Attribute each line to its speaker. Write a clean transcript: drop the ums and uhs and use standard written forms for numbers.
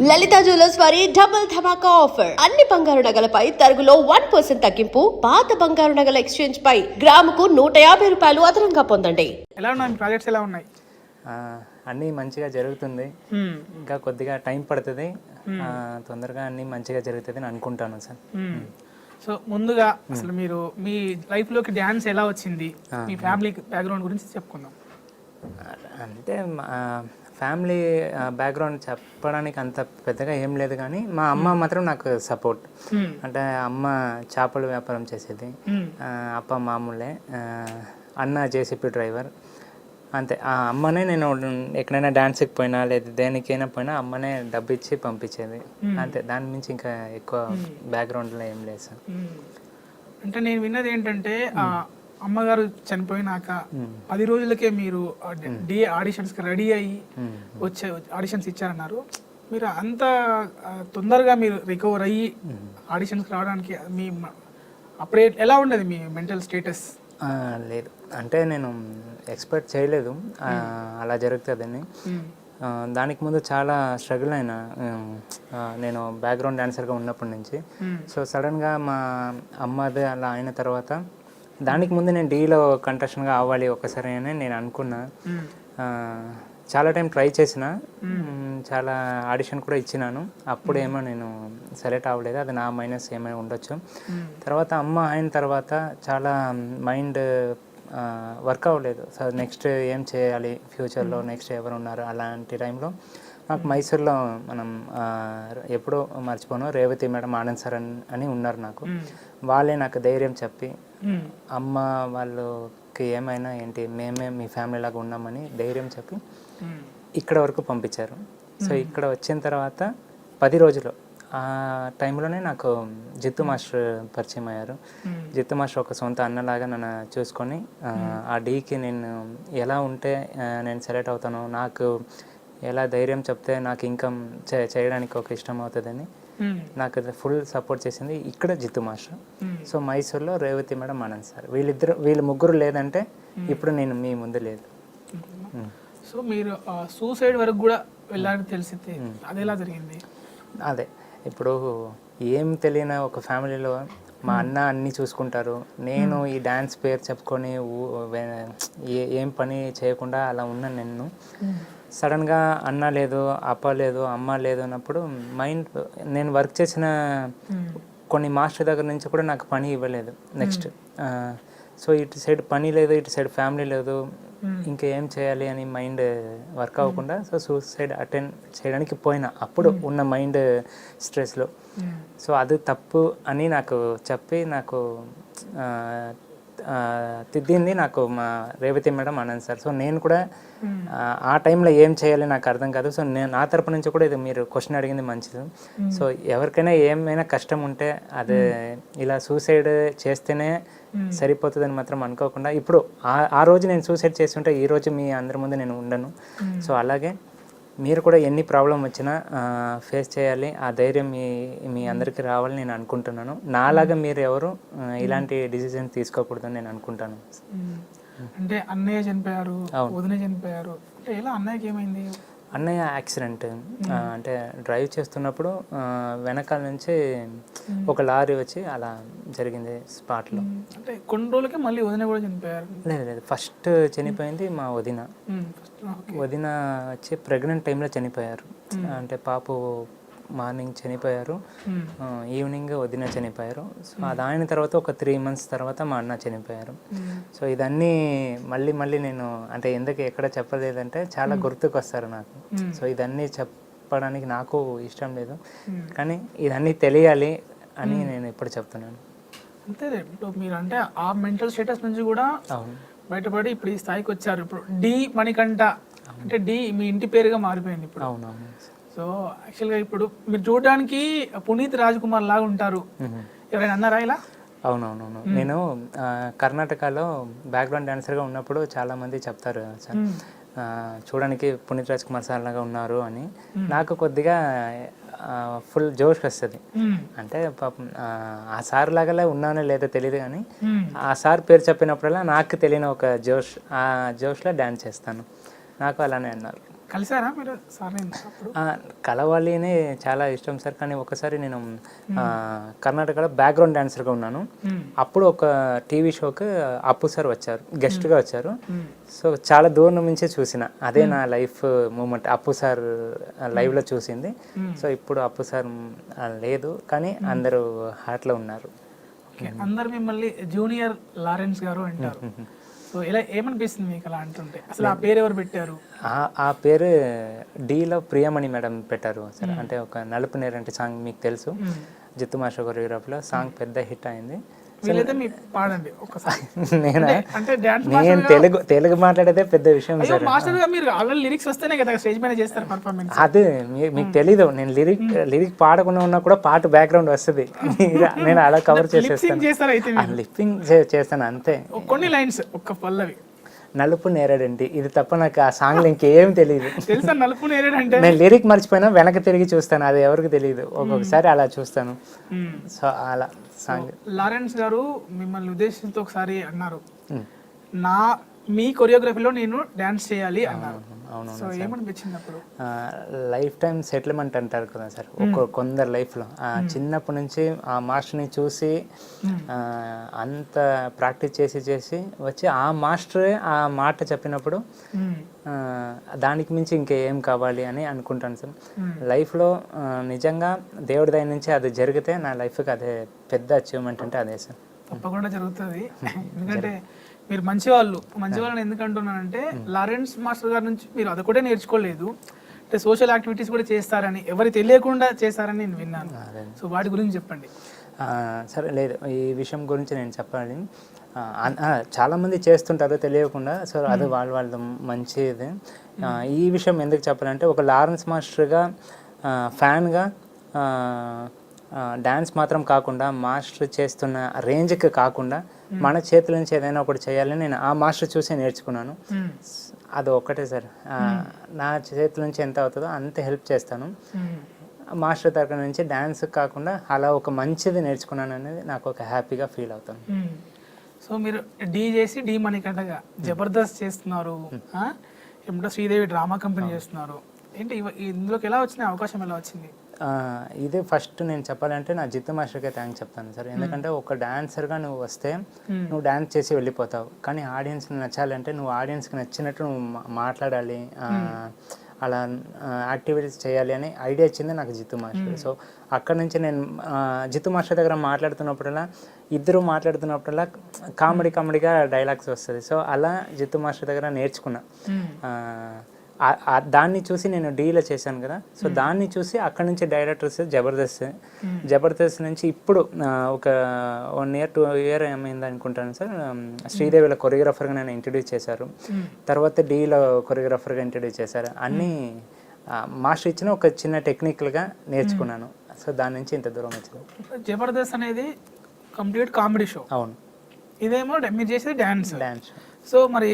Speaker 1: లలిత jewellers వారి double ధమాకా offer. అన్ని బంగారు నగలపై తరుగులో 1% తగ్గింపు. పాత బంగారు నగల ఎక్స్చేంజ్ పై గ్రాముకు 150 రూపాయలు అదనంగా పొందండి.
Speaker 2: ఎలా ఉన్నాయి ప్రాజెక్ట్స్, ఎలా ఉన్నాయి?
Speaker 3: అన్నీ మంచిగా జరుగుతుంది. ఇంకా కొద్దిగా టైం పడుతుంది, తొందరగా అన్నీ మంచిగా జరుగుతుంది అని అనుకుంటాను సార్.
Speaker 2: సో ముందుగా అసలు మీరు మీ లైఫ్లోకి డ్యాన్స్ ఎలా వచ్చింది, మీ ఫ్యామిలీ బ్యాక్గ్రౌండ్ గురించి చెప్పుకుందాం.
Speaker 3: అంటే ఫ్యామిలీ బ్యాక్గ్రౌండ్ చెప్పడానికి అంత పెద్దగా ఏం లేదు, కానీ మా అమ్మ మాత్రం నాకు సపోర్ట్. అంటే అమ్మ చేపల వ్యాపారం చేసేది, అప్ప మామూలే, అన్న జేసీపీ డ్రైవర్. అంతే, ఆ అమ్మనే నేను ఎక్కడైనా డాన్స్కి పోయినా లేదా దేనికైనా పోయినా అమ్మనే డబ్బు ఇచ్చి పంపించేది. అంతే, దాని మించి ఇంకా ఎక్కువ బ్యాక్గ్రౌండ్లో ఏం లేదు సార్.
Speaker 2: అంటే నేను విన్నది ఏంటంటే అమ్మగారు చనిపోయినాక 10 రోజులకే మీరు ఆడిషన్స్కి రెడీ అయ్యి వచ్చే ఆడిషన్స్ ఇచ్చారన్నారు. మీరు అంత తొందరగా మీరు రికవర్ అయ్యి ఆడిషన్స్కి రావడానికి మీ అప్పుడే ఎలా ఉండేది మీ మెంటల్ స్టేటస్?
Speaker 3: లేదు, అంటే నేను ఎక్స్పెక్ట్ చేయలేదు అలా జరుగుతుందని. దానికి ముందు చాలా స్ట్రగుల్ అయినా నేను బ్యాక్గ్రౌండ్ డాన్సర్గా ఉన్నప్పటి నుంచి. సో సడన్గా మా అమ్మది అలా అయిన తర్వాత, దానికి ముందు నేను డీలో కంటెస్టెంట్గా అవ్వాలి ఒకసారి అని నేను అనుకున్నా. చాలా టైం ట్రై చేసిన, చాలా ఆడిషన్ కూడా ఇచ్చినాను. అప్పుడేమో నేను సెలెక్ట్ అవ్వలేదు, అది నా మైనస్ ఏమైనా ఉండొచ్చు. తర్వాత అమ్మ అయిన తర్వాత చాలా మైండ్ వర్క్ అవ్వలేదు. సో నెక్స్ట్ ఏం చేయాలి ఫ్యూచర్లో, నెక్స్ట్ ఎవరు ఉన్నారు. అలాంటి టైంలో నాకు మైసూర్లో మనం ఎప్పుడూ మర్చిపోను, రేవతి మేడం, ఆనంద్ సార్ అని ఉన్నారు నాకు. వాళ్ళే నాకు ధైర్యం చెప్పి, అమ్మ వాళ్ళకి ఏమైనా ఏంటి, మేమే మీ ఫ్యామిలీ లాగా ఉన్నామని ధైర్యం చెప్పి ఇక్కడ వరకు పంపించారు. సో ఇక్కడ వచ్చిన తర్వాత 10 రోజులు ఆ టైంలోనే నాకు జిత్తు మాస్టర్ పరిచయం అయ్యారు. జిత్తు మాస్టర్ ఒక సొంత అన్నలాగా నన్ను చూసుకొని, ఆ డీకి నేను ఎలా ఉంటే నేను సెలెక్ట్ అవుతాను, నాకు ఎలా ధైర్యం చెప్తే నాకు ఇన్కమ్ చేయడానికి ఒక ఇష్టం అవుతుందని నాకు ఫుల్ సపోర్ట్ చేసింది ఇక్కడ జిత్తు మాస్టర్. సో మైసూర్లో రేవతి మేడం, ఆనంద్ సార్, వీళ్ళు ముగ్గురు లేదంటే ఇప్పుడు నేను మీ ముందు లేదు.
Speaker 2: సో మీరు సూసైడ్ వరకు కూడా వెళ్ళాలని తెలిసింది, అది ఎలా జరిగింది?
Speaker 3: అదే, ఇప్పుడు ఏం తెలియని ఒక ఫ్యామిలీలో మా అన్న అన్నీ చూసుకుంటారు, నేను ఈ డ్యాన్స్ పేరు చెప్పుకొని ఏం పని చేయకుండా అలా ఉన్నాను. నేను సడన్గా అన్న లేదు, అప్ప లేదు, అమ్మ లేదు అన్నప్పుడు మైండ్, నేను వర్క్ చేసిన కొన్ని మాస్టర్ దగ్గర నుంచి కూడా నాకు పని ఇవ్వలేదు నెక్స్ట్. సో ఇటు సైడ్ పని లేదు, ఇటు సైడ్ ఫ్యామిలీ లేదు, ఇంకా ఏం చేయాలి అని మైండ్ వర్క్ అవ్వకుండా సో సూసైడ్ అటెండ్ చేయడానికి పోయినా అప్పుడు ఉన్న మైండ్ స్ట్రెస్లో. సో అది తప్పు అని నాకు చెప్పి నాకు తిద్దింది నాకు మా Revathi madam, Anand sir. So నేను కూడా ఆ టైంలో ఏం చేయాలి నాకు అర్థం కాదు. సో నేను నా తరపు నుంచి కూడా ఇది మీరు క్వశ్చన్ అడిగింది మంచిది. సో ఎవరికైనా ఏమైనా కష్టం ఉంటే అదే ఇలా సూసైడ్ చేస్తేనే సరిపోతుందని మాత్రం అనుకోకుండా, ఇప్పుడు ఆ రోజు నేను సూసైడ్ చేస్తుంటే ఈ రోజు మీ అందరి ముందు నేను ఉండను. సో అలాగే మీరు కూడా ఎన్ని ప్రాబ్లం వచ్చినా ఫేస్ చేయాలి, ఆ ధైర్యం మీ అందరికీ రావాలని నేను అనుకుంటున్నాను. నాలాగా మీరు ఎవరు ఇలాంటి డిసిజన్ తీసుకోకూడదని నేను అనుకుంటాను.
Speaker 2: అంటే అన్నయ్య చనిపోయారు, వదిన చనిపోయారు, అంటే ఎలా అన్నయ్యకి ఏమైంది?
Speaker 3: అన్నయ్య యాక్సిడెంట్, అంటే డ్రైవ్ చేస్తున్నప్పుడు వెనకాల నుంచి ఒక లారీ వచ్చి అలా జరిగింది స్పాట్లో.
Speaker 2: అంటే కొన్ని రోజులకే మళ్ళీ వదిన కూడా చనిపోయారు?
Speaker 3: లేదు, ఫస్ట్ చనిపోయింది మా వదిన. వదిన వచ్చి ప్రెగ్నెంట్ టైంలో చనిపోయారు. అంటే పాపు మార్నింగ్ చనిపోయారు, ఈవినింగ్ వదిన చనిపోయారు. సో అది అయిన తర్వాత ఒక 3 months తర్వాత మా అన్న చనిపోయారు. సో ఇదన్నీ మళ్ళీ నేను అంటే ఎందుకు ఎక్కడ చెప్పలేదంటే చాలా గుర్తుకు వస్తారు నాకు. సో ఇదన్నీ చెప్పడానికి నాకు ఇష్టం లేదు, కానీ ఇదన్నీ తెలియాలి అని నేను ఇప్పుడు చెప్తున్నాను.
Speaker 2: అంతే, ఇప్పుడు మీరు అంటే ఆ మెంటల్ స్టేటస్ నుంచి కూడా బయటపడి ఇప్పుడు ఈ స్థాయికి వచ్చారు. ఇప్పుడు డి మణికంఠ అంటే డి మీ ఇంటి పేరుగా మారిపోయింది ఇప్పుడు.
Speaker 3: అవునవును.
Speaker 2: సో యాక్చువల్గా ఇప్పుడు మీరు చూడడానికి పునీత్ రాజ్ కుమార్ లాగా ఉంటారు, ఎవరైనా అన్నారా ఇలా?
Speaker 3: అవునవునవును. నేను కర్ణాటకలో బ్యాక్గ్రౌండ్ డాన్సర్గా ఉన్నప్పుడు చాలామంది చెప్తారు సార్, చూడడానికి పునీత్ రాజ్ కుమార్ సార్ లాగా ఉన్నారు అని. నాకు కొద్దిగా ఫుల్ జోష్ వస్తుంది. అంటే పాపం ఆ సార్ లాగా ఉన్నానో లేదో తెలియదు, కానీ ఆ సార్ పేరు చెప్పినప్పుడల్లా నాకు తెలియని ఒక జోష్, ఆ జోష్లో డ్యాన్స్ చేస్తాను. నాకు అలానే అన్నారు.
Speaker 2: కలిసారా మీరు సార్ని అప్పుడు?
Speaker 3: కలవాలినే చాలా ఇష్టం సార్. కానీ ఒకసారి నేను కర్ణాటకలో బ్యాక్గ్రౌండ్ డాన్సర్గా ఉన్నాను. అప్పుడు ఒక టీవీ షోకి అప్పు సార్ వచ్చారు, గెస్ట్గా వచ్చారు. సో చాలా దూరం నుంచే చూసిన, అదే నా లైఫ్ మూమెంట్, అప్పు సార్ లైవ్లో చూసింది. సో ఇప్పుడు అప్పు సార్ లేదు, కానీ అందరూ హార్ట్లో ఉన్నారు.
Speaker 2: ఓకే, అందరు మిమ్మల్ని జూనియర్ లారెన్స్ గారు అంటారు. సో ఇలా ఏమనిపిస్తుంది మీకు అలా అంటుంటే? అసలు ఆ పేరు ఎవరు పెట్టారు?
Speaker 3: ఆ పేరు డీలో ప్రియమణి మేడం పెట్టారు సార్. అంటే ఒక నలుపు నేరంటి సాంగ్ మీకు తెలుసు, జిత్తు మాస్టర్ కొరియోగ్రాఫీలో సాంగ్ పెద్ద హిట్ అయింది.
Speaker 2: వీలైతే మీకు పాడండి ఒక్కసారి. అంటే
Speaker 3: నేను తెలుగు మాట్లాడేదే పెద్ద విషయం సార్.
Speaker 2: మాస్టర్ గా మీరు ఆల్రెడీ లిరిక్స్ వస్తేనే కదా స్టేజ్ పైన చేస్తారు పర్ఫార్మెన్స్.
Speaker 3: అదే మీకు తెలీదు, నేను లిరిక్ పాడకుండా ఉన్నా కూడా పాట బ్యాక్గ్రౌండ్ వస్తుంది, నేను అలా కవర్ చేసేస్తాను.
Speaker 2: చేస్తారు అయితే
Speaker 3: లిప్పింగ్ చేస్తాను అంతే.
Speaker 2: కొన్ని లైన్స్, ఒక్క పల్లవి.
Speaker 3: నలుపు నేరేడండి, ఇది తప్ప నాకు ఆ సాంగ్లో ఇంకేం తెలియదు.
Speaker 2: తెలుసా నలుపు నేరేడంటే?
Speaker 3: నేను లిరిక్ మర్చిపోయినా వెనక తిరిగి చూస్తాను, అది ఎవరికి తెలియదు, ఒక్కొక్కసారి అలా చూస్తాను. సో అలా సాంగ్.
Speaker 2: లారెన్స్ గారు మిమ్మల్ని ఉద్దేశించి ఒకసారి అన్నారు, మీ కొరియోగ్రఫీలో నేను డాన్స్ చేయాలి అన్నారు. సో ఏమనిపించింది అప్పుడు?
Speaker 3: లైఫ్ టైం సెటిల్మెంట్ అంటారు కదా సార్ కొందరు లైఫ్లో. చిన్నప్పటి నుంచి ఆ మాస్టర్ని చూసి అంత ప్రాక్టీస్ చేసి వచ్చి ఆ మాస్టరే ఆ మాట చెప్పినప్పుడు దానికి మించి ఇంకేం కావాలి అని అనుకుంటాను సార్. లైఫ్లో నిజంగా దేవుడి దయ నుంచి అది జరిగితే నా లైఫ్కి అదే పెద్ద అచీవ్మెంట్ అంటే అదే సార్.
Speaker 2: తప్పకుండా జరుగుతుంది. ఎందుకంటే మీరు మంచివాళ్ళని ఎందుకు అంటున్నానంటే, లారెన్స్ మాస్టర్ గారి నుంచి మీరు అది కూడా నేర్చుకోలేదు, అంటే సోషల్ యాక్టివిటీస్ కూడా చేస్తారని, ఎవరికి తెలియకుండా చేస్తారని నేను విన్నాను. సో వాటి గురించి చెప్పండి.
Speaker 3: సరే, లేదు, ఈ విషయం గురించి నేను చెప్పాలి. చాలామంది చేస్తుంటారు తెలియకుండా, సో అది వాళ్ళ మంచిది. ఈ విషయం ఎందుకు చెప్పాలంటే, ఒక లారెన్స్ మాస్టర్గా ఫ్యాన్గా డ్యాన్స్ మాత్రం కాకుండా మాస్టర్ చేస్తున్న రేంజ్కి కాకుండా మన చేతుల నుంచి ఏదైనా ఒకటి చేయాలని నేను ఆ మాస్టర్ చూసి నేర్చుకున్నాను. అది ఒక్కటే సార్, నా చేతుల నుంచి ఎంత అవుతుందో అంత హెల్ప్ చేస్తాను. మాస్టర్ తరగతి నుంచి డ్యాన్స్ కాకుండా అలా ఒక మంచిది నేర్చుకున్నాను అనేది నాకు ఒక హ్యాపీగా ఫీల్ అవుతాను.
Speaker 2: సో మీరు డీ చేసి డీ మణికంఠగా జబర్దస్త్ చేస్తున్నారు, ఏమిటో శ్రీదేవి డ్రామా కంపెనీ చేస్తున్నారు. ఏంటి ఇందులోకి ఎలా వచ్చిన అవకాశం ఎలా వచ్చింది?
Speaker 3: ఇదే ఫస్ట్ నేను చెప్పాలంటే నా జిత్తు మాస్టర్కే థ్యాంక్స్ చెప్తాను సార్. ఎందుకంటే ఒక డాన్సర్గా నువ్వు వస్తే నువ్వు డాన్స్ చేసి వెళ్ళిపోతావు, కానీ ఆడియన్స్కి నచ్చాలంటే నువ్వు ఆడియన్స్కి నచ్చినట్టు నువ్వు మాట్లాడాలి, అలా యాక్టివిటీస్ చేయాలి అని ఐడియా ఇచ్చింది నాకు జిత్తు మాస్టర్. సో అక్కడ నుంచి నేను జిత్తు మాస్టర్ దగ్గర మాట్లాడుతున్నప్పుడల్లా, ఇద్దరు మాట్లాడుతున్నప్పుడల్లా కామెడీగా డైలాగ్స్ వస్తుంది. సో అలా జిత్తు మాస్టర్ దగ్గర నేర్చుకున్నా. దాన్ని చూసి నేను డీలో చేశాను కదా, సో దాన్ని చూసి అక్కడ నుంచి డైరెక్టర్స్ జబర్దస్త్ నుంచి ఇప్పుడు ఒక 1 year 2 year ఏమైంది అనుకుంటాను సార్, శ్రీదేవిలో కొరియోగ్రాఫర్గా నేను ఇంట్రడ్యూస్ చేశారు, తర్వాత డీలో కొరియోగ్రాఫర్గా ఇంట్రడ్యూస్ చేశారు. అన్నీ మాస్టర్ ఇచ్చిన ఒక చిన్న టెక్నికల్గా నేర్చుకున్నాను. సో దాని నుంచి ఇంత దూరం వచ్చింది.
Speaker 2: జబర్దస్త్ అనేది కంప్లీట్ కామెడీ షో.
Speaker 3: అవును.
Speaker 2: ఇదేమో మీరు చేసేది డాన్స్.
Speaker 3: డాన్స్.
Speaker 2: సో మరి